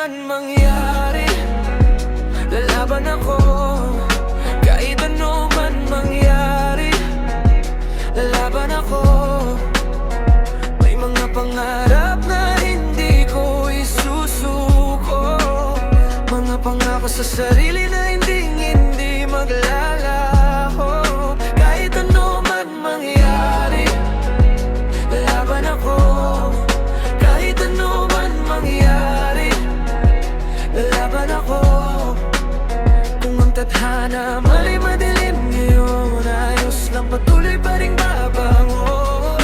man mangyari, lalaban ako. Kahit ano man mangyari, lalaban ako. May mga pangarap na hindi ko isusuko, mga pangako sa sarili na hindi maglalaho. Kahit ano man mangyari, lalaban ako. Kahit ano man mangyari, lalaban ako. Kung ang tadhana mali madilim ngayon, ayos lang, patuloy pa rin babango.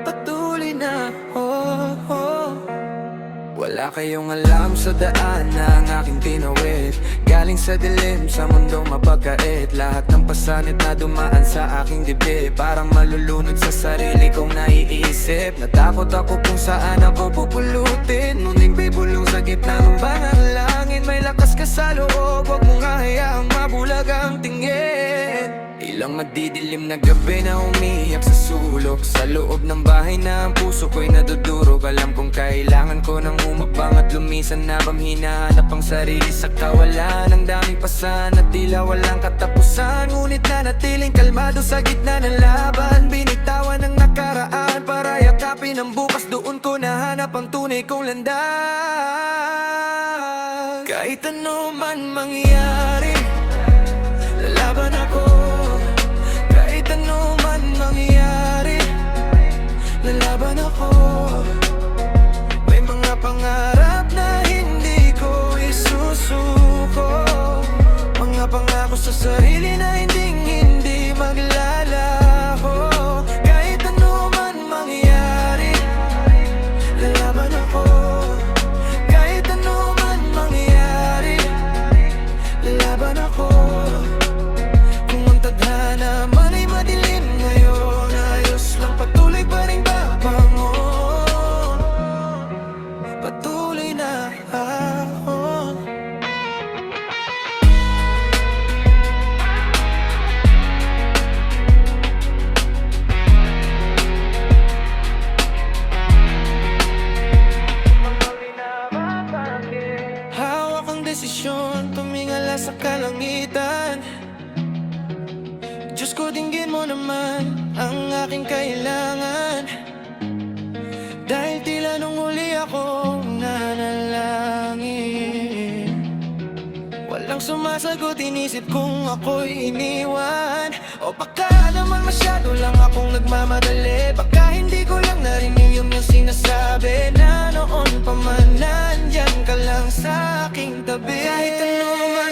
Patuloy na, Wala kayong alam sa daan na ang aking tinawid. Galing sa dilim, sa mundong mapagkait. Lahat ng pasanit na dumaan sa aking dibdib, parang malulunod sa sarili kong naiisip. Natakot ako kung saan ako pupulutin. Ngunit may bulong sa gitna ng bangang langit. May lakas ka sa loob, huwag mong hayaang mabulag ang tingin. Ilang madidilim na gabi na umiiyak sa sulok, sa loob ng bahay na ang puso ko'y nadudurog. Alam kong kailangan ko nang humakbang at lumisan na bang hinahanap ang sarili sa kawalan. Ang daming pasan at tila walang katapusan, ngunit nanatiling kalmado sa gitna ng laban. Binitawan ang nakaraan para yakapin ang bukas, doon ko nahanap ang tunay kong landas. Kahit ano man mangyari, lalaban ako. Kahit ano man mangyari, lalaban ako. May mga pangarap na hindi ko isusuko, mga pangako sa sarili na hindi maglalaho. Kahit ano man mangyari, lalaban ako. Kahit ano man mangyari, lalaban ako. Kung ang tadhana mali madilim ngayon, ayos lang, patuloy pa rin babango. Patuloy na ako. Hawak ang desisyon, tumingala sa kalangitan. Diyos ko, dinggin mo naman ang aking kailangan. Dahil tila nung huli akong nanalangin, walang sumasagot, inisip kung ako'y iniwan. O baka naman masyado lang akong nagmamadali. Baka hindi ko lang narinig yung sinasabi na noon pa man nandyan ka lang sa aking tabi. Kahit ano man